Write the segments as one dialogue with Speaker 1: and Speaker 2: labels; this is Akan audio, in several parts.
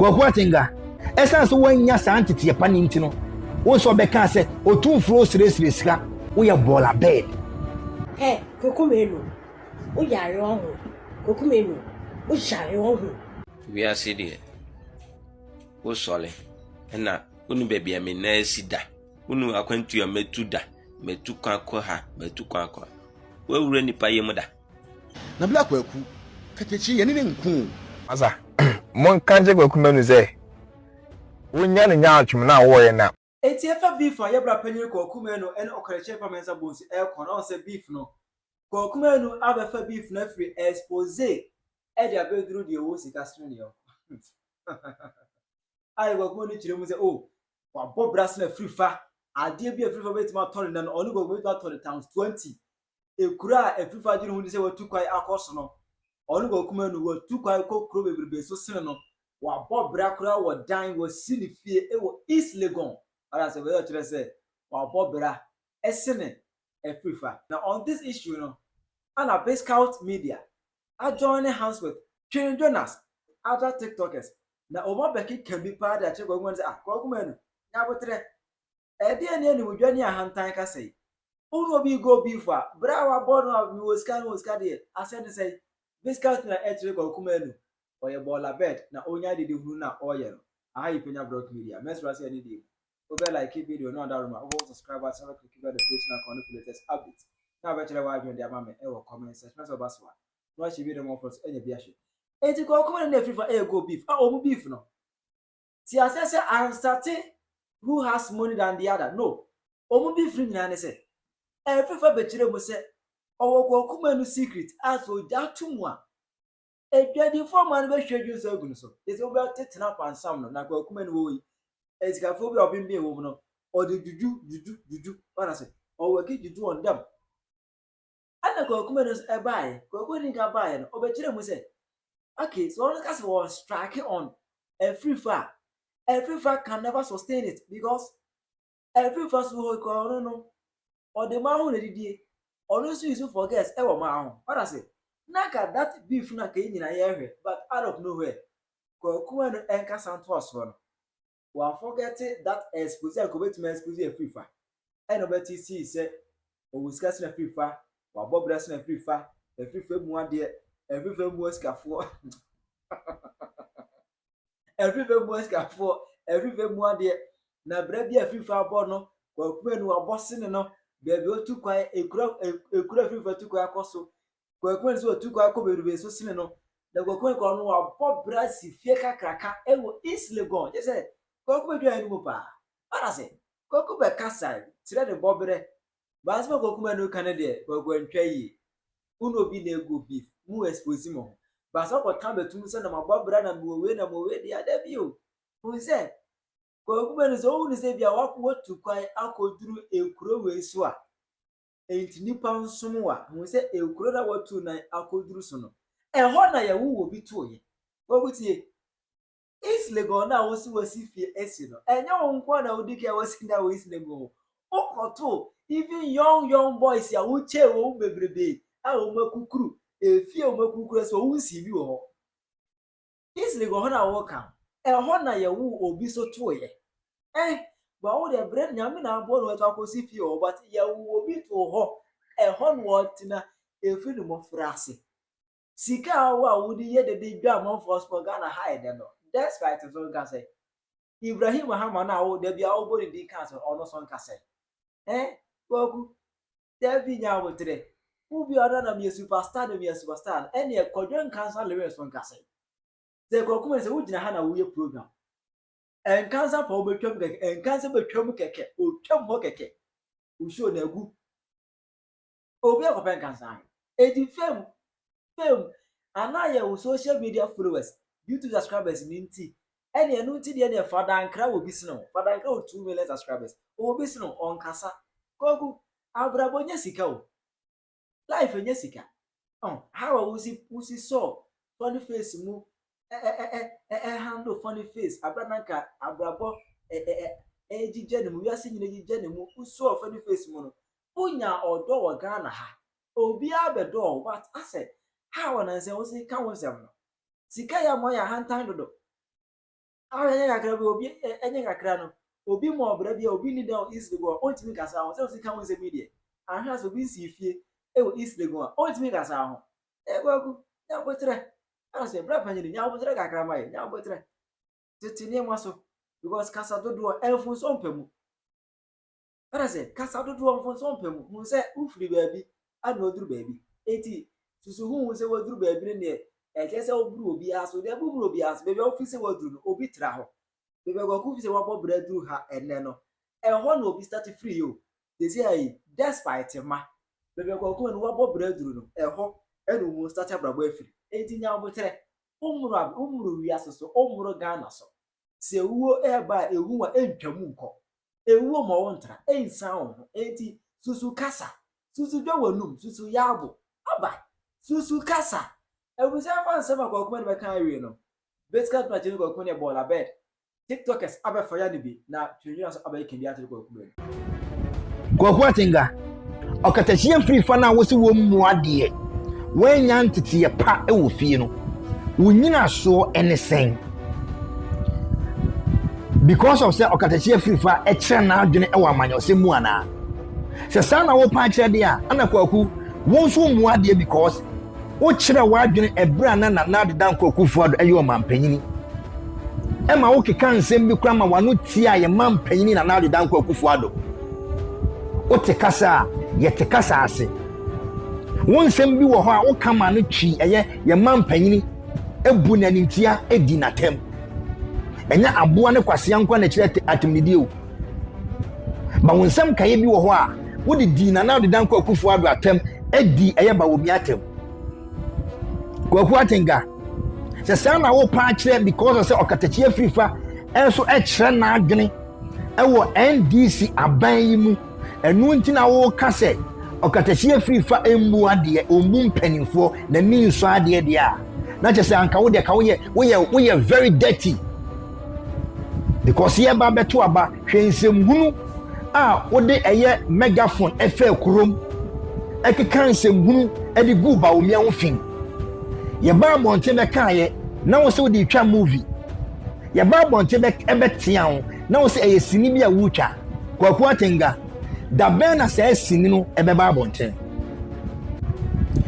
Speaker 1: Kwaku atinga esa so wanya santete ye pani nti no wo so beka se Otumfuo sire sika wo ye borla bed
Speaker 2: Kwaku Manu o yare ohu Kwaku Manu o yare ohu
Speaker 3: we are sitting o sole na unu baby me na sida unu akwantu ya metu kwa ha metu kwa we wure nipa yemu da
Speaker 4: na bla Kwaku kakechi ye ne nku
Speaker 5: asa mon kanje Kwaku Manu ze wonya ne nya atwem na wo ye na
Speaker 6: eti efa beef a yebra Penyah Kwaku Manu en okreche fa mensa bonsi e kono se beef no Kwaku Manu abefa beef na free expose e dia bedru de wo sika stone yo ai Kwaku Manu chire mu se oh wa bobras na free fa ade bi free fa betima ton na no onu go betima ton times 20 ekura e free fa jiri hu se watu kwai akoso no onu Kwaku Manu watu kwai kokro bebrebe so sene no wa bobra kura wa dan wa sinifie e wo East Legon ala se we chire se wa bobra esene e free fa. Now on this issue no ana Bigscout media are joining hands with Twene Jonas other TikTokers na omo beki can be part that Kwaku Manu say Kwaku Manu ya botre e de ani ani modwani ahantan ka sei unu bi go beef a bra wa borno mi woska de asend say Bigscout na e chire Kwaku Manu oye borla bed na onya de hunu na oye no ayi Penyah broad media mesra say ani de over like video no that room over subscribe and click the notification icon for latest updates na be chire wa adwen de amame e wo comment section so baswa no shi video mo for enya bi ahwe eti Kwaku Manu na free for e go beef omu beef no ti asese anstate who has money than the other no omu beef ni na ne se e free for be chire mo se owo Kwaku Manu secret as o jatumu a edwadi form an be hwedwu so agunu so eti obi tetena pansam no na Kwaku Manu wo yi ezikafo bi obimbe wo no o de juju para se o waki juju on dem ana Kwaku Manu e bae Kwaku Manu ga bae no obechire mu se okay so on case was strike on a free fire can never sustain it because every first will go no or the man who did always use forget e wo ma ho para se naka that beef na ka nyina ye but out of nowhere Kwaku Manu enka santo aso no wa forget that expose ko betima expose a free fire e no beti see say o discuss na free fire wa bobras na free fire e free fire mu ade e free fire mu skafo e free fire mu skafo e free fire mu ade na bra bi a free fire bo no Kwaku Manu wa bosse ne no bebi otu kwai ekura free fire tu kwai akoso Kwaku Manu so otu kwai akoberube so sine no na Kwaku Manu ko no wa bobras fie kakraka e wo East Legon je say Kwaku Manu anu mo pa para se Kwaku be kasa tire de bobre ba se Kwaku Manu kan de Kwaku antwa yi unu obi na ego beef mu expose mo ba se ko tan betum se na mabobra na mo we de adabi o un se Kwaku Manu so unu se bia wa tu kwai akoduru ekuro we so a enti nipa nsom wa un se ekuro na watu na akoduru so no e ho na ye wo bi to ye Kwaku tie East Legon na wasi fie esi no enya wonko na odike wasi na East Legon okoto even young boys ya wuche wo bebrebe a wo makukuru efie wo makukuru so wo si bi wo East Legon na wo kan e ho na ye wo obi so to ye ba wo de bread nyame na abo no to akosi fie wo but ye wo obi to ho e ho no wotina efi no mo frase sika wo di ye de dwa mo for Ghana hide no that's right so can say Ibrahim Muhammad na wo de bia wo body di cancer ono so can say Kwaku David nya wo tre who be other na me superstar any e kodwen cancer lewe so can say say Kwaku Manu say wo gina ha na wo ye program en cancer for betwam keke en cancer betwam keke o twam ho keke o show na gu obi akopen cancer e di fame ana ye wo social media followers YouTube subscribers ninti ene enu nti de ne fada nkra wo bisino fada nkra wo 2 million subscribers wo bisino on kasa Kwaku abrabonya sika o life enya sika how we so funny face mu handle funny face abrananka abrabo ejije ne mu wiase nyine ejije ne mu so funny face mu no unya odo wo Ghana ha obi abedo but I said how na say wo si ka wo sem no sika ya mo ya hantan dodo Enye kakra bi obi enye kakra no. Obi mo obra bi obi ni down east go. Ontimi kasa ho. Se o si ka won se media. Ahwa so bi si fie e wo east go. Ontimi kasa ho. Kwaku nya botre. Ana se bra panyi nya botre kakra mai. Nya botre. Tete ne maso because kasa dodo elfu so mpamu. Ana se kasa dodo elfu so mpamu. Hu se ufiri baabi ana oduru baabi. Eti susu hu se woduru baabi ne kese oburu obi aso de oburu obi aso bebe office waduru obi tra ho bebe Kwaku fi se wabo braduru ha enne no ho na obi start free yo they say despite ma bebe Kwaku no wabo braduru no ho enu mu start abrabo afiri entinya obotre umuru wi asoso umuru Ghana so se wuo eba ehu a entwamu nko ewuo mo wontra ensan ho enti susu kasa susu dwanum susu yabo aba susu kasa ebusa fanse ma Kwaku Manu be kan awie no Bigscout na chini Kwaku ne borla bed TikTokers abe faya ni bi na Twene Jonas abe kendi atiri Kwaku Manu
Speaker 1: Kwaku atenga okatachie free fa na wo se wo mu ade wanya ntete pa e wo fie no wonyina so enesen because of say okatachie free fa e kire na adwene e wo amanyo se mu ana se sa na wo pa kire de a ana Kwaku won so mu ade because o kire wadwene ebra na na de dan Kwaku fuado ayo mampanyini e ma wo keka nsem bi kra ma wano tia ye mampanyini na de dan Kwaku fuado o te kasa ye te kasa ase won nsem bi wo ho a wo kama no twi ye mampanyini ebu na nintia edi natem enya aboa ne Kwasea nkwa na kire atemnidi o ba won nsem kaye bi wo ho a wo de di na de dan Kwaku fuado atem edi ba wo mi atem Kwaku atenga se sana wo pa kire because of say okatachie frifa enso e kire na adwene e wo NDC aban yi mu enu ntina wo ka se okatachie frifa emu ade ombu mpanimfo na ni nso ade de a na che se anka wo de ka wo ye very dirty because ye ba beto aba hwensem hunu a wo de eye megaphone efe kurom ekeka nsem hunu e de gu ba wo mia wo fin ye ba monte be kaaye na wo se wo de twa movie ye ba monte be ebetia wo na wo se eye sini bia wo twa Kwaku atenga da ben na se sini no ebe ba monte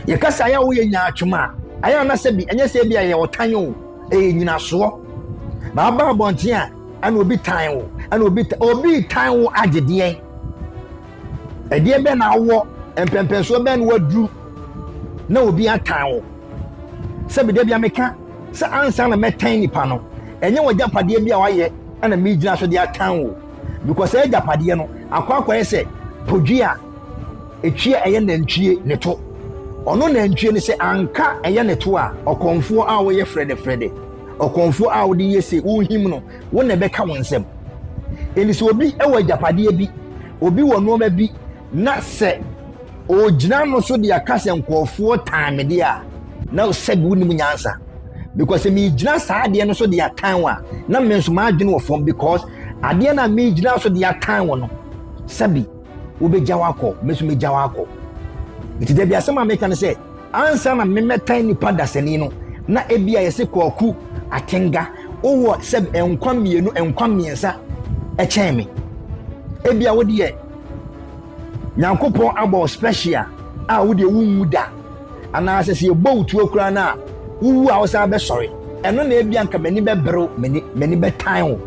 Speaker 1: ye kasa ya wo ye nya atwuma aya na se bi enye se bia ye wotanyo nyina so ba ba monte a ana obi tan wo ana obi tan wo agedie edie be na wo empempenso be na wadu na obi atan wo sabi de bia meka sa ansa na metan nipa no enye wajapade bia waye ana me gina so de atan wo because e japade no akwa ese podua etwie eye nantwie ne to ono nantwie ne se anka eye ne to a okonfo a wo ye frede okonfo a wo de yese wo him no wo ne beka wonsem eni so obi e wajapade bi obi wo no ma bi na se o gina no so de akase nkofo tan me de a na sabi woni munyansa because me gina saa de no so de atan wa na me nso ma adwene wo fom because ade na me gina so de atan wo no sabi wo be jawako me so me jawako iti de bia sama me kan say ansa na me metan ni padasani no na ebia yese Kwaku atenga owo sabi enkwa mienu enkwa miensa e chen me ebia wo de Nyankopon abo special a wo de wunwu da ana asese ebo utu okura na wuwu a wo sa be sori eno na ebia nka mani be bro mani be tan wo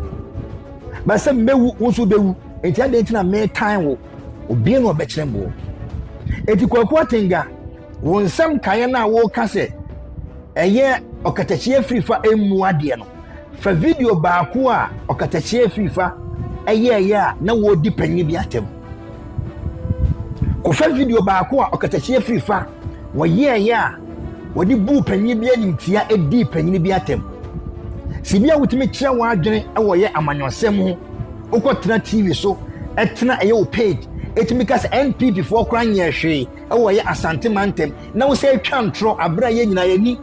Speaker 1: ba se mewu wo bewu enti ade ntina me tan wo obi no be kirembo enti Kwaku atenga wo nsam kaye na wo ka se eye okatachie frifa emu ade no fa video ba ko a okatachie frifa eye a na wo di panyi bi atem ko fa video ba ko a okatachie frifa wo ye a wo di bu panyi bi animtia edi panyi bi atem sibia wutimi kire wa adwene e wo ye amanyosem ho ukotena TV so etena eye o page etimi ka se NPP for kran ye hwe e wo ye Asantehene na wo se twa ntro abra ye nyina ye ni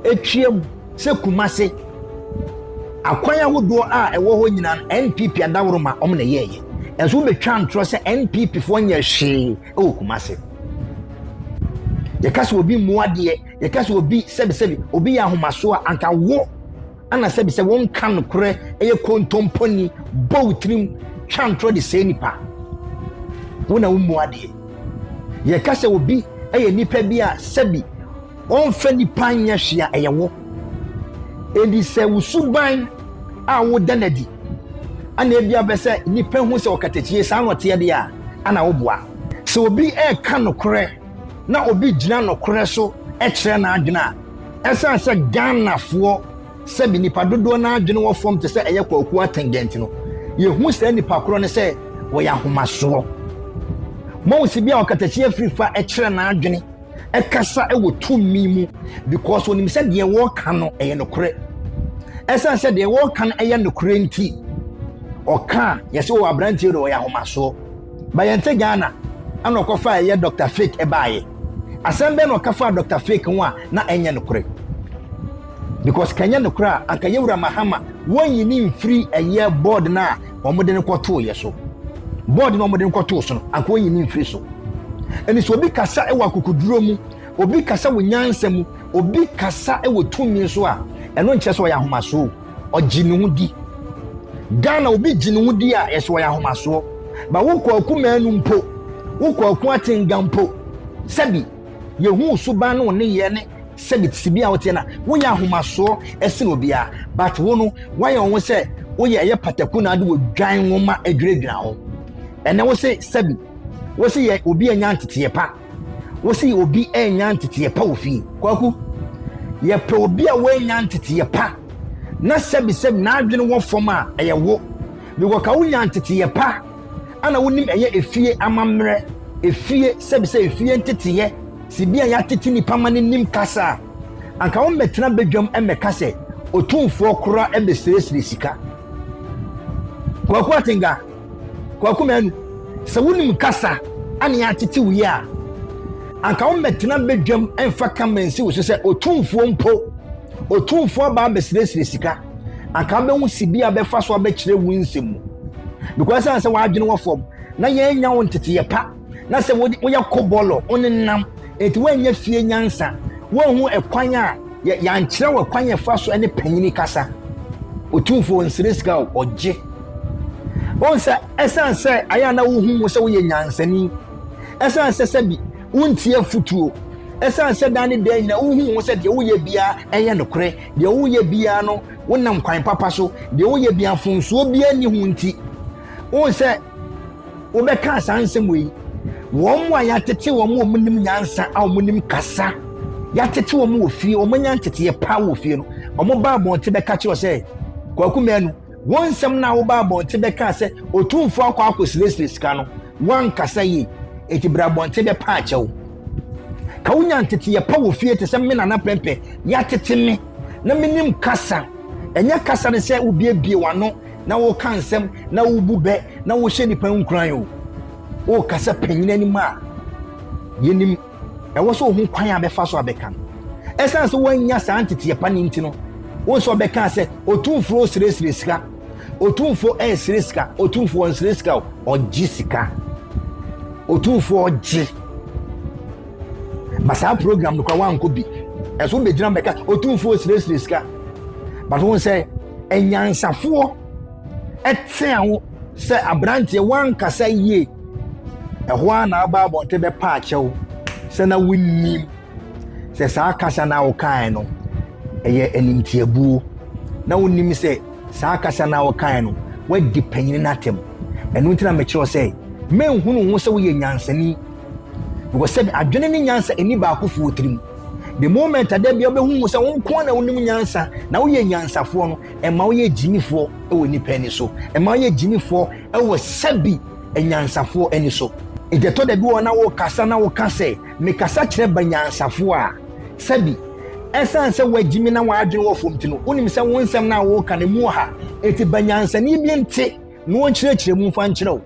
Speaker 1: etwiem se kumase akwanya hodo a e wo ho nyina NPP adaworoma om na ye enso be twa ntro se NPP for nye hwe e kumase ye kase obi muade ye kase obi sebi obi ya homaso anka wo ana sɛ bi sɛ wɔn ka no korɛ ɛyɛ kontomponi bowtrim twantro de sɛ nipa wona wo mu adeɛ yɛ ka sɛ obi ɛyɛ nipa bi a sɛbi ɔmfa nipa nyɛ hwea ɛyɛ wo edi sɛ usuban a wo danadi ana ebia bɛ sɛ nipa hu sɛ ɔkatakyie saa nɔteɛ de a ana wo boa sɛ obi ɛka no korɛ na obi gyina no korɛ so ɛkyerɛ na adwena ɛsan sɛ Ghanafoɔ sɛbi nipa dodoɔ na adwene wɔ fam te sɛ ɛyɛ Kwaku atendent no yehu sɛ nipa korɔ ne sɛ wɔyɛ ahomasoɔ mo si bia ɔkatakyie frifa ɛkyerɛ na adwene ɛkasa ɛwɔ tumi mu because onim sɛ deɛ wɔka no ɛyɛ no korɛ ɛsan sɛ deɛ wɔka no ɛyɛ no korɛ nti ɔka yɛsɛ wɔ abrantie do wɔyɛ ahomasoɔ bayɛnte Ghana ana ɔkɔfa ɛyɛ Dr. Fake ɛbaayɛ asɛm bɛ na ɔkafa Dr. Fake ho a na ɛnyɛ no korɛ because kanya no korɛ a anka yɛwura mahama wɔnyi ne mfiri ɛyɛ board na ɔmode ne kɔtoo yɛ so board na ɔmode ne kɔtoo so no anka wɔnyi ne mfiri so ɛni so obi kasa ɛwɔ akokuduro mu obi kasa wɔ nyansa mu obi kasa ɛwɔ tumi so a ɛno nkyɛ sɛ ɔyɛ ahomasoɔ ɔgye ne ho di Ghana obi gye ne ho di a ɛsɛ ɔyɛ ahomasoɔ ba wo Kwaku Manu mpo wo Kwaku atenga mpo sɛbi yehu suban no ne yɛ ne sɛbi tibi a wote na wo yɛ ahomasoɔ ɛse no bia but wo no wayɛ wo sɛ wo yɛ ɛyɛ pataku na ade wo dwan nwoma adwiradwira ho ɛnɛ wo sɛ sɛbi wo sɛ yɛ obi anya nteteɛ pa wo sɛ obi anya nteteɛ pa wo fie Kwaku yɛ pɛ obi a wo anya nteteɛ pa na sɛbi na adwene wɔ fam a ɛyɛ wo bi wo ka wo nya nteteɛ pa ana wonim ɛyɛ efie amammerɛ efie sɛbi efie nteteɛ si bia ya tete nipa ma ne nim kasa anka wo metena bedwam emeka sɛ Otumfuo kora ebesiresire sika Kwaku atenga Kwaku Manu sɛ wonim kasa ana ya tete wo ya anka wo metena bedwam emfa kamensi wo sɛ Otumfuo ba besiresire sika anka be hu si bia befa so abɛkyerɛ wo nsɛm because sɛ wa adwene wo fam na yɛ nya wo ntete pa na sɛ wo yɛ kobolo onenam eti wanya fie nyansa wonhu ekwan a yankyerɛ wɔ kwan yɛ fa so ne panyini kasa Otumfuo nsresika ogye onsa esan sɛ aya na wo hu sɛ wo yɛ nyansani esan sɛ sɛbi wontie futuo esan sɛ dan de nyina wo hu sɛ de wo yɛ bia ɛyɛ no korɛ de wo yɛ bia no wonam kwan papa so de wo yɛ bia fonsuo bia ni hu nti onsa wo bɛka sansɛm yi wɔn mu a yɛatete wɔn mu omunim nyansa a omunim kasa yɛatete wɔn mu ofie wɔn nya ntete pa wɔ ofie no wɔn ba abɔnte bɛka kyerɛ sɛ Kwaku Manu wɔn nsɛm na wo ba abɔnte bɛka sɛ Otumfuo akɔsiresire sika no wɔn kasa yi eti bra abɔnte bɛpa akyɛw ka wo nya ntete pa wɔ ofie te sɛ me nana pɛmpɛ yɛatete me na menim kasa ɛnyɛ kasa ne sɛ obiebie wano na wo ka nsɛm na wo bu bɛ na wo hyɛ nipa nkuran o kasa panyina ni ma yenim ɛwɔ so ho kwan a bɛfa so abɛka ɛsan so wanya saa ntete pa ni ntino wo so bɛka sɛ Otumfuo siresire sika Otumfuo sire sika Otumfuo nsire sika ogye sika Otumfuo ogye basa program no kwa wanko bi ɛso bɛgyina bɛka Otumfuo siresire sika but wo sɛ enyansafoɔ ɛte awo sɛ abrantie wankasa yie ɛhoa na aba abɔnte bɛpa akyɛw sɛ na wonnim sɛ saa kasa na wokae no ɛyɛ animtiabuo na wonnim sɛ saa kasa na wokae no wadi panyini n'atem ɛno nti na mekyerɛw sɛ menhunu ho sɛ woyɛ nyansani because sɛ adwene ne nyansa ani baako fo tirim the moment ada bia wobɛhu sɛ wo nko na wonim nyansa na woyɛ nyansafoɔ no ɛma woyɛ gyinifoɔ ɛwɔ nipa ani so ɛma woyɛ gyinifoɔ ɛwɔ sɛbi enyansafoɔ ani so Ejeto de bi wona wo kasa na wo kase me kasa kyerɛ banyansafo a sabi ɛsan sɛ wagimi na wadwene wo fom ti no onim sɛ wo nsɛm na wo ka ne mu ha eti banyansani bi nte no wo kyerɛkyerɛ mu fa nkyerɛw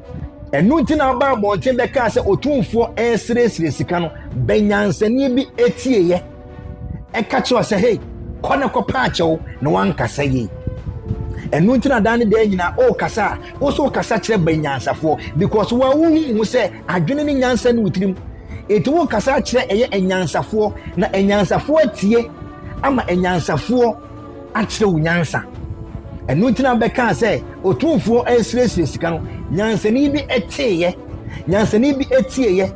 Speaker 1: ɛno nti na ba abɔnten bɛka sɛ Otumfuo ɛsiresire sika no banyansani bi etieyɛ ɛka kyerɛ sɛ hey kɔne kɔpa akyɛw na wankasa yi ɛno nti na dan de nyina o kasa o so kasa kyerɛ banyansafo because wa wo hu sɛ adwene ne nyansa ne wutirim eti wo kasa kyerɛ ɛyɛ enyansafo na enyansafo atie ama enyansafo akyerɛ wo nyansa ɛno ntina bɛka sɛ Otumfuo ɛsrɛsrɛ sika no nyansani bi ɛteeyɛ nyansani bi ɛteeyɛ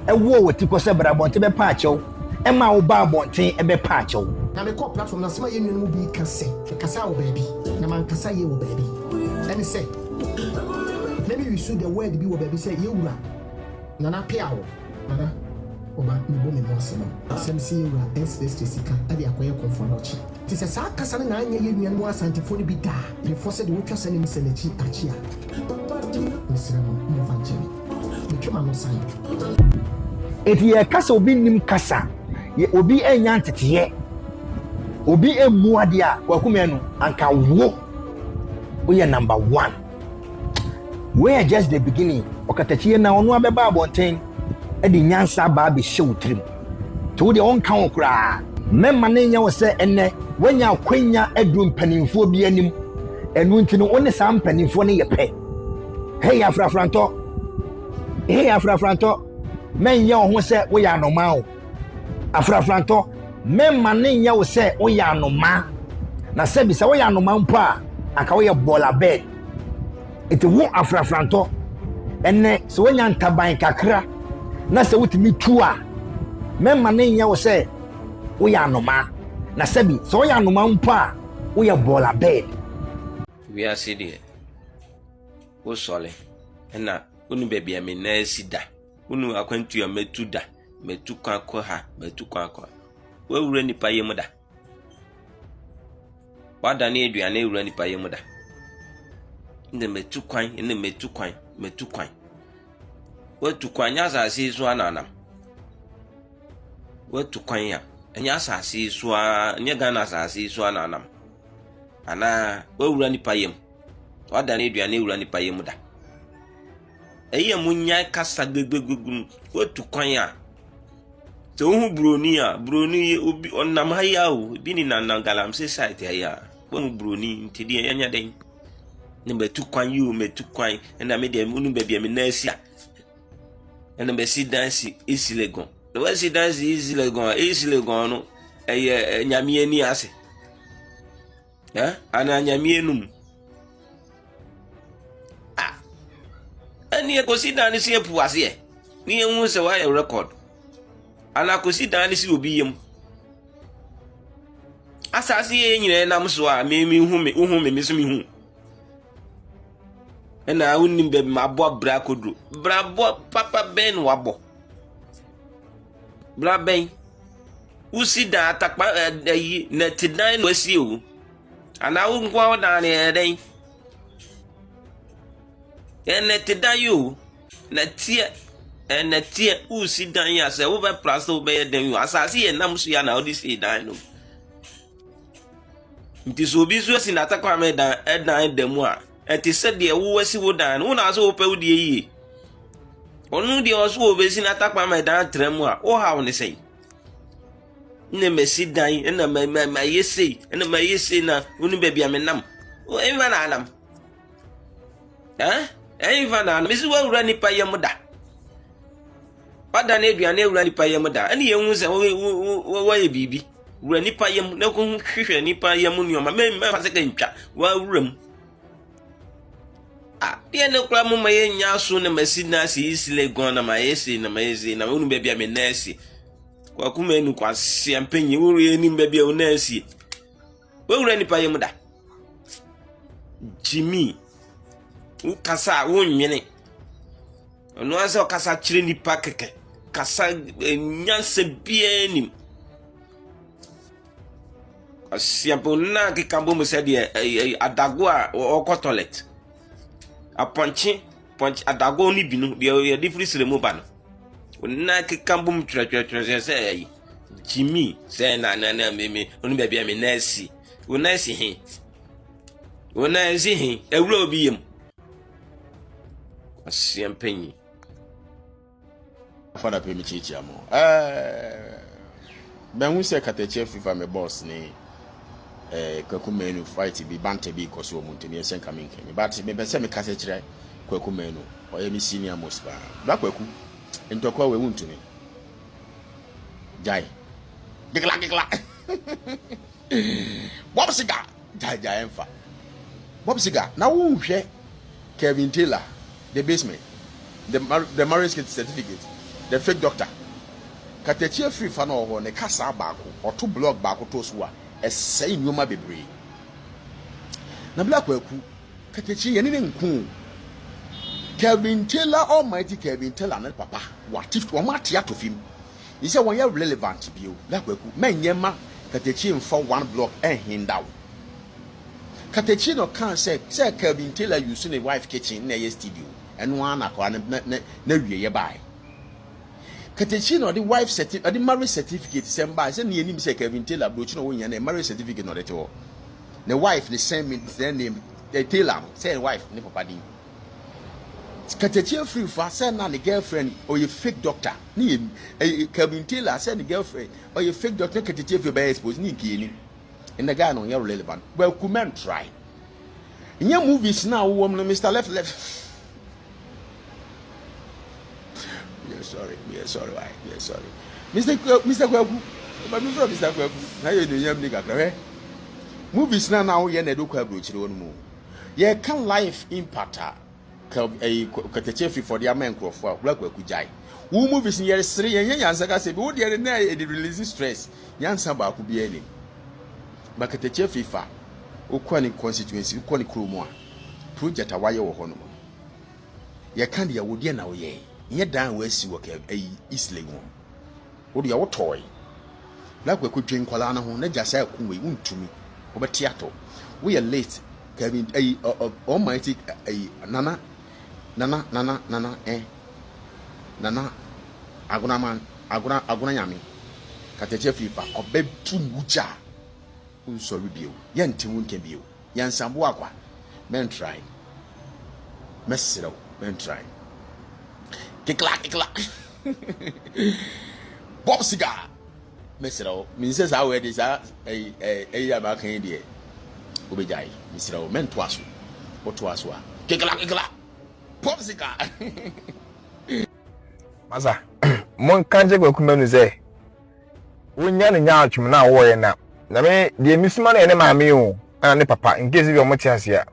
Speaker 1: ɛwɔ wɔ ti kɔ sɛ brabɔnte bɛpa akyɛw ɛma wo ba abɔnten ɛbɛpa akyɛw
Speaker 7: na me call platform na sema yenu no bi ka se kasa wo baabi na man kasa ye wo baabi and say maybe we should the word be wo baabi say yewura na na pay awo nana oba me bo me mo se no sem se yewura SST sika ade akoye konforochi ti se sa kasa na anya yenu no Asantehene no bi da me force de wotwa sane mi senachi achia misira mo fanchemi me twema no san
Speaker 1: eti ye kasa obi nim kasa ye obi enya nteteye obi emu ade a Kwaku Manu anka wo we number 1 we are just the beginning okatachiye na ono abeba abonten e de nyansa ba be hyew trim to wo de on kan okra memma ne nya wo se enne wanya akwanya aduru mpanimfo bi anim enu ntino one sa mpanimfo ne ye pe hey afrafranto men ye ho se wo ya normal o afrafranto memma ne nya wo se wo ya normal na se bi se wo ya normal mpo a aka wo ye borla bed eti wo afrafranto enne se wo nya ntaban kakra na se wutimi tu a memma ne nya wo se wo ya normal na se bi se wo ya normal mpo a wo ye borla bed
Speaker 3: we are sitting wo sole na unu baby am na sida unu akwantu ya metu da metu kwa ko ha metu kwa ko we wura nipa yemu da wada na eduane ewura nipa yemu da inde metu kwan wetu kwan ya asase so ananam wetu kwan ya enya asase so nya Ghana asase so ananam ana we wura nipa yemu wada na eduane ewura nipa yemu da eye munya kasa gbegbegugun wetu kwan ya so hu broni obi onam haya o bi ni na galamsey site haya won broni ntidi enya den ne metu kwan yu metu kwan na me dem unu baby am na asia na be si dance isilegon the way si dance isilegon no eye nyame ani ase ana nyame enum ani ko si dance si epu ase ni ehun se wa record ana ko si dance si obi yem asase ye nyire na mso a me hu me so me hu ena unim be mabo bra kodro bra bo papa ben wabo bra ben usi da atakpa yi na tidan no asi o ana wo nkwa wo dan ne den ene tidan yo na tie usi dan ya se wo be plaster wo be den yo asase ye nam so ya na odisi dan no nti so bi so si na atakwa me dan demu a eti se de wo wasi wo dan wo na so wo pe wo de yi onu de o so wo be si na atakwa me dan tremu a wo ha wo ne sei ne mesi dan na ma yesi na ma yesi na unu baby am nam o enva na nam enva na mesi wo wura nipa yem da pada na eduane wura nipa yem da ani ye hu se wo ye bibi wura nipa yem na ko hwehwe nipa yem nyoma me fa se ka ntwa wa wuram ye ne kura mu ma ye nya so na mesi na si isile gon na ma yesi na unu baby am na esi Kwaku Manu Kwasea Penyah wo re ni baby o na esi wo wura nipa yem da Jimmy wo kasa wo nwene ono ase o kasa kire nipa keke kasa nyanse bienim Kwasea na ke kambo mo se de adago a o toilet a punch adago ni binu de different sire mo ba no na ke kambum twa say Jimmy say na me onu baby am na si wona si hin ewura obi yem Kwasea Penyah
Speaker 4: Fada pe mi chichi amo ben hu se katache fifa me boss ni Kwaku Manu fight bi bante bi koso mu ntemi esen kamin kemi but me be se me kase kire Kwaku Manu o ye mi senior most ba Kwaku ntokwa we wuntumi jai gigla Bob Siga, Jaja Enfa. Bob Siga, now who share Kevin Taylor, the basement, the marriage certificate, the fake doctor. Katechi free fan or ne kasa bako or 2 block bako toswa a say numa bebre. Na black weku Katechi yenine nku Kevin Taylor almighty Kevin Taylor na papa what if one matia to him. He said when you're relevant bio black weku men yema Katechi for 1 block and hindow. Katechi no can say Kevin Taylor using a wife kitchen near studio and one akwa na wie by. Katechi no the wife certificate, the marriage certificate send by say near him say Kevin Taylor broach no win and marriage certificate no that all. The wife the same name the Taylor say wife ne papa din. Katechi free for send na the girlfriend or your fake doctor. Ni Kevin Taylor send the girlfriend or your fake doctor Katechi free by expose ni kini. And the guy no you're relevant. Well, could try. In your movies now, woman, Mr. Left. We are sorry. Mr. Kwaku, but before Mr. Kwaku, now you do your nigga, movies now, you never do Kwaku, you know. You can life impact a Katechi for the man for Black Wakujai. Who movies in year 3 and Yansaka say, oh, dear, they release stress. Yansaba could be any. But Katechi FIFA, Ukwani constituency, Ukwani Krumwa, project a wire or honor. Ya can't be a wood now, ye. Yet down where she work a East Legon. Would your toy? Like we could drink Kolana, who not just say, we won't to me. Over theatre. We are late. Kevin a almighty a Nana, Agunaman, Agunayami, Katechi FIFA, or bed too mucha. Sorry, Bill. Yan Timun can be. Yan Sambuaqua. Men try. Messero. Men try. Kicklack. Bob Cigar. Messero. Mrs. Our is a American idea. Obejai. Mr. Men twasu. What was one? Kicklack. Bob Cigar.
Speaker 5: Masa. Mon kanje Kwaku Manu say. Unya ni nyachum na wo na. Na me de misuma na ene maame o ana ne papa in case you moti asia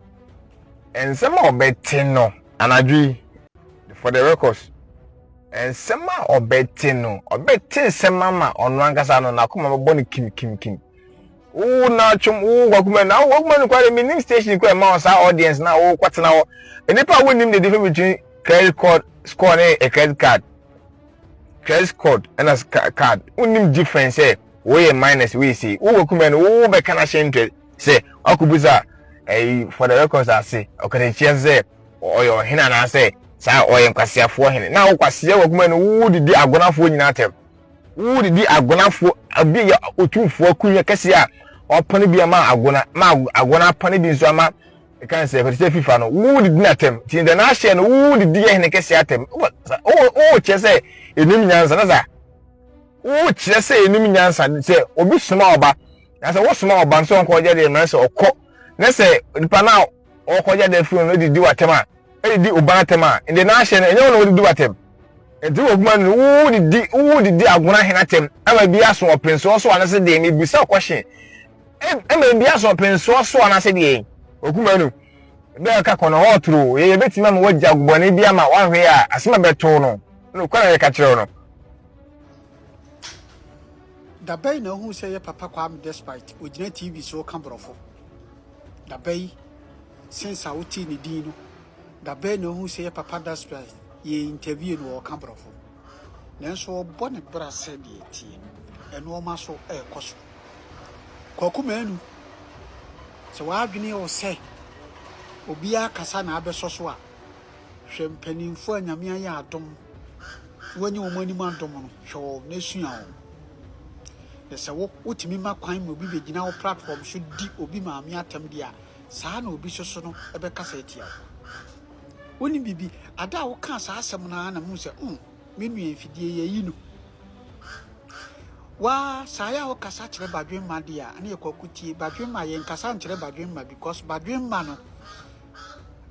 Speaker 5: ensema obetin no anadwi for the records ensema obetin no obetin sema ma ono ankasa no na koma bo ne kim o na chum o Kwaku Manu na Kwaku Manu kwa the station kwa ma sa audience na o kwatena wo enipa wonim the difference between credit card score and a credit card and a card wonim difference we minus we see Kwaku Manu be kana shente say akubuza for the records I say Okatechi say or your hina na say sa o yen Kwasea fo hene na Kwasea Kwaku Manu wo didi agonafo nyina tem wo didi agonafo abi ya Otumfuo kunya kese a opane bia ma agona pane bi nso ama e kan say Katechi FIFA no wo didi na tem tin the na share no wo didi hene kese atem o che say enim nyansa na za o kire say enim nyansa say obi soma oba na say wo soma oba nso onko je de na say okọ na say nipa na okọ je de fun no didi watema e didi oba tema in the nation enye no didi watem e di Kwaku Manu wo didi agona hena tem ama bi aso openso so ana say de me bisa question e me bi aso openso so ana say de Kwaku Manu be ka kono hotro ye betima ma wagya gbone bi ama wanhwe a asema beto no kwa na ka kire no
Speaker 8: da bay na hu say papa kwam despite ogina TV so ka brofo da bay since I wuti ni din no da bay na hu say papa despite ye interview no ka brofo nanso bone bra said ye tie eno ma so e koso Kwaku Manu so wa adwene o say obi akasa na abeso so a hwempanimfo anyame aye adom wani omani mandom no hwo na sua o se wo utimi makwan mo bi begina wo platform should di obi maame atam dia saa na obi soso no ebe kasa etia woni bibi ada wo ka saa asem na na mu se menu enfidie ye yi no wa saa ya wo kasa kire badwen ma dia na ye kwakutie badwen ma ye nkasa nkire badwen ma because badwen ma no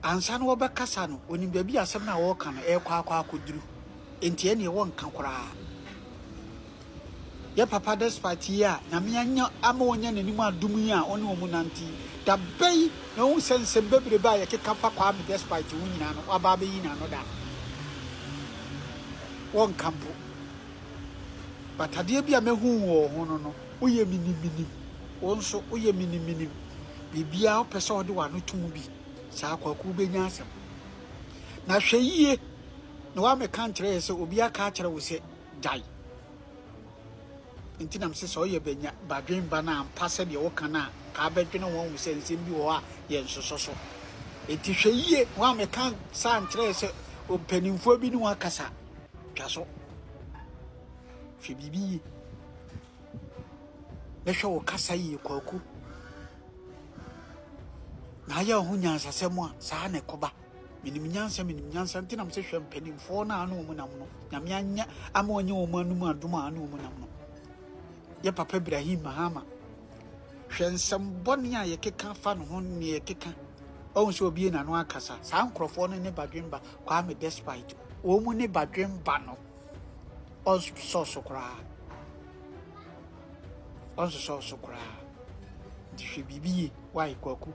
Speaker 8: ansa no wo be kasa no oni bibi asem na wo ka no e kwa akoduru entie ne wo nka koraa Ye papa despite ya na me anya ama wonya nanim adum yi a one omu nanti da bay na wo sense bebre ba ye keka fa kwa me despite wo nyina no aba ba yi na no da won kampo batade bia mehu wo ho no woye minimini won so woye minimini bibia opese ode wa no tum bi sa Kwaku benya asem na hweyie na wa me kan kire se obi aka kire wo se dai nti nam se so ye benya badwen ba na ampa de wo kana ka badwene won wo se nsem bi wo a ye nsoso so enti hweyie wa me kan san kire se opanimfo bi ni wa kasa twaso hwe bibi na hwe wo kasa yi Kwaku na ya ho nyansa semu a saa na koba minim nyansa nti nam se hwe mpanimfo na anu mu nam no na me anya ama onye wo mu anum adum anu mu nam no ye papa Ibrahim Mahama hwe nsambone a ye keka fa no ho ne ye keka o nso obi na no akasa saa nkrofo no ne badwemba kwa me despite o mu ne badwemba no o so kra dihwe bibi why Kwaku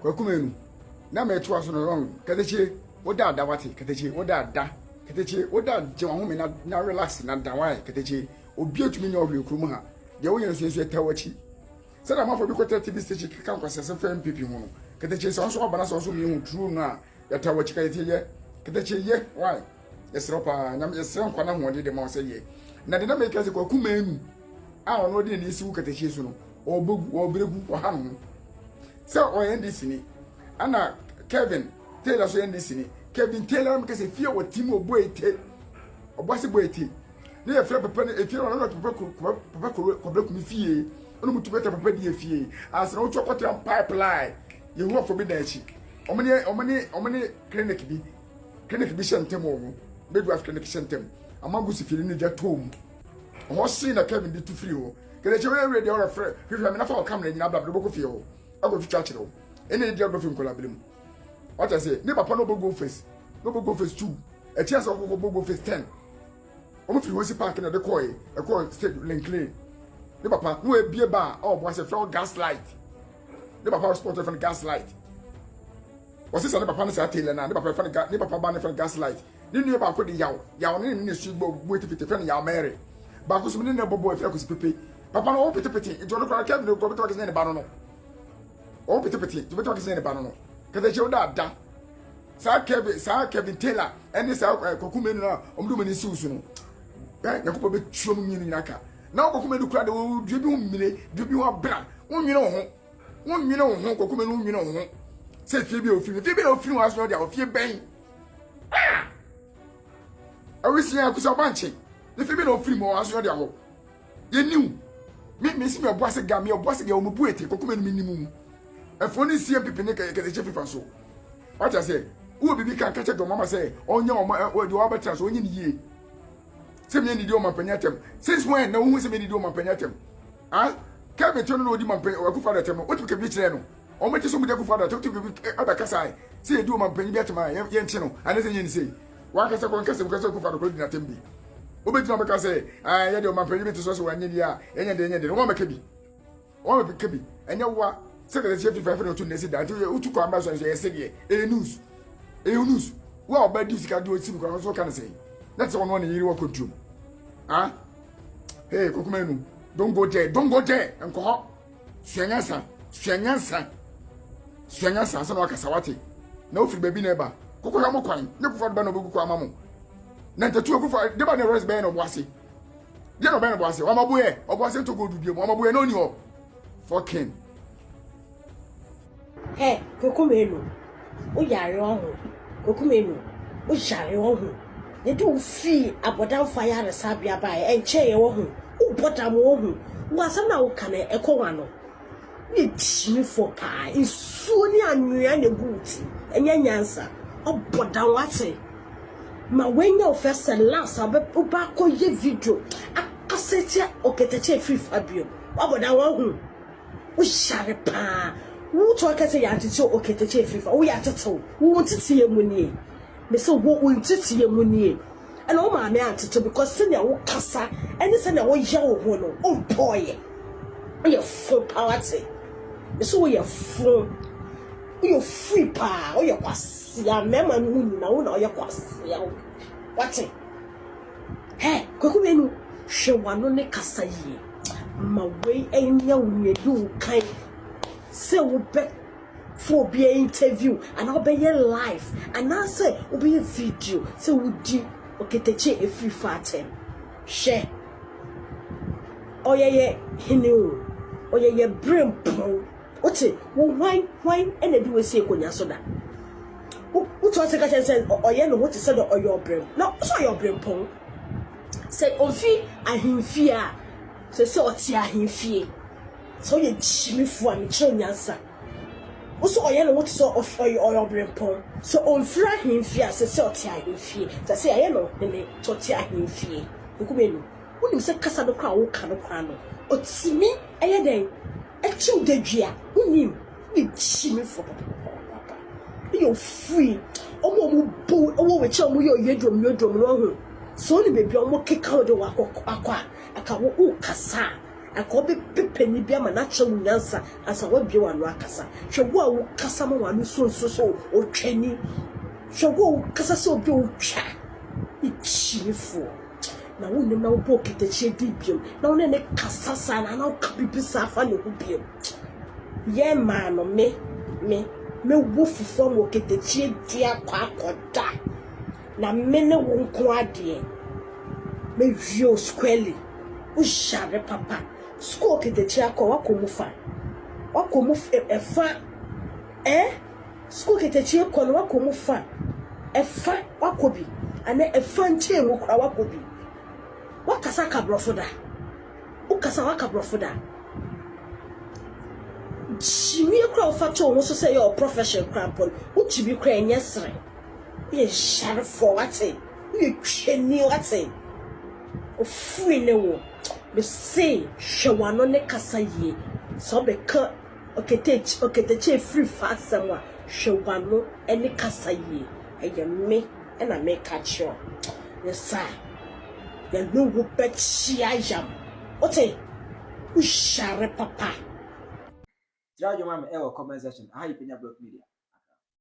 Speaker 9: Kwaku Manu na me to aso no wrong kadechi woda da wate kadechi woda da kadechi woda je ho me na relax na da why kadechi obi otumi nya ohwe krum ha de wo yenso yenso tawachi sada mafo bi kwata TV station kan kwasese fa MPP ho no kadechi so so obana so mi hu true no a ya tawachi kadechi ye why yesropa nyam yesran kwana ho de ma so ye na de na me kase Kwaku Manu a ono de ni siwu kadechi so no obregu ha no so o NDC ni ana Kevin Taylor so NDC ni Kevin Taylor me kase fie wo team oboete obase boete ne ye fre papa e fie no papa ko mi fie ono mutu beta papa di fie asra wo chokotra pipeline ye hu afo bi da chi omene clinic bi shentem wo bedu af clinic shentem amagu si fie ni ja tom ho si na Kevin di tu free wo kele che we ready or free fie me na fa o camera nyina bla bla fie wo ago tu church no ene dia do film collaborate what I say ne papa no go face 2 e tia so go face 10 o mo fi wo si park na de koy e koy stage Linkley ne papa no e bie ba o bo se from gaslight ne papa sport from gaslight o se ne papa no sa tele na ne papa from ne papa ba ne from gaslight ni nu ba ko de yaw ne su bo tete from yaw mere ba ko so ne bobo e fra ko si pepe papa no o pete e do no kwa Kevin no ko pete ne ba no o pete to beto kise ne ba no kete che oda da sa Kevin Taylor ene sa Kwaku Manu na omdu mani si usu no yakopo be tuom nyini nyaka na Kwaku Manu kura de o dwe bi humire dwe bi ho bra wonwene wo ho Kwaku Manu wonwene wo ho se fie bi ofiri wa so de ofie ben awisi ya kusa banche ne fie bi na ofiri mo wa so de ho ye niu me si me oboase ga o mo buete Kwaku Manu minimum efoni CMPP ne kete che fifa so what I say wo bibi kan kache do mama say onya o de wa betra so onye ni yie se me ni di o mampanya tem since when na wo se me ni di o mampanya tem ah ka be tono no di mampanya wa ku fa da tem o tu ke bi kire no o me ti so mu de ku fa da tu bi abaka sai se di o mampanya bi atema ye nche no ane se nyi sei wa ka se ko ku fa da ko di na tem bi o be ti na beka say ah ye de o mampanya bi ti so so wa nyi dia enye de no wa meka bi enye wa secretary chief fifa no tun nesi da utu ko amba so yese de news wa oba di sika do sim ko so kan say that's one one yiri wa kodum ah hey Kwaku Manu don't go there enko ho suanyansa so na wakasa wate na ofiri baby na eba kokko ha mo kwan ne kufa do ba na obugu ko amamo na ntatu okufa de ba na rest be na oboase de no be na oboase wa mabuye oboase to go dudie mo wa mabuye no ni ho fucking
Speaker 2: Hey, Kwaku Manu, o yare ohu. Kwaku Manu, o yare ohu. Ye do fi abodan fire na sabia ba enche ye ohu. O boda mo ohu. Wa sam na wo kane ekowa no. Ye timi for pa. Isu ni anwea na buuti. Enya nyansa. O boda wate. Ma wenya ofese last oba ko ye video. Akasete oketeche free fabio. O boda wo ohu. O yare pa. Wo to ka say ya tete o keteche frifa wo ya tete wo tete ye mu nie me say wo ntete ye mu nie and all my man to because senior wo kasa and senior wo yawo ho no oh boy you full power say so you full you free pa you Kwasea mema nu na wo na you Kwasea what hey Kwaku Manu hwewano ne kasa yi ma we enya wo yedu kan say wo be for be interview and I'll be your live and I say will be a video so would you okay teche a free fatem share oh yeah hinu oh yeah brain pon ote wo wine and do we say konya soda what was the guy said oh yeah no what is said or your brain no so your brain pon say ofi ahimfia say oti ahimfie so you chimi fu am chonyansa also oyelo what so of your brain pon so on fra himfia say oti ahimfie say ayelo ne toti ahimfie Kwaku Manu unim say kasa do kwa wo ka no kwa no otimi eye den echiw dadua unim ni chimi fu papa you free omo bo omo we che omo yo yedwom no ho so ni baby omo keka de akwa aka wo kasa aka obe pepeni bia ma na che munyansa asa wa bie wanu akasa hwe wo kasa ma wanu so o twani hwe wo kasa so obi o twa ichifo na wo nim na wo bo ketachi di biem na wo ne kasa sa na na ka bibisa fa ne ho biem ye ma no me wo fufu mo ketachi di akwa akoda na me ne wo nko ade me vio squarely o share papa school ketachi akwa wakomufa efa school ketachi akwa wakomufa efa wakobi ana efa nche mu kra wakobi wakasa kabrofoda ukasa wakabrofoda chimi kra ofacho wo so say your profession crampon uchibi kra enyesre ye share for wate ye twani wate ofuri ne wo be say hwewano ne kasa yie so be ka oketechi free fast samwa hwewano ene kasa yie eye me na me catch you yes sir ya no wo bechia yam ote u share papa
Speaker 6: Try your mama comment section. How you Penyah Block Media.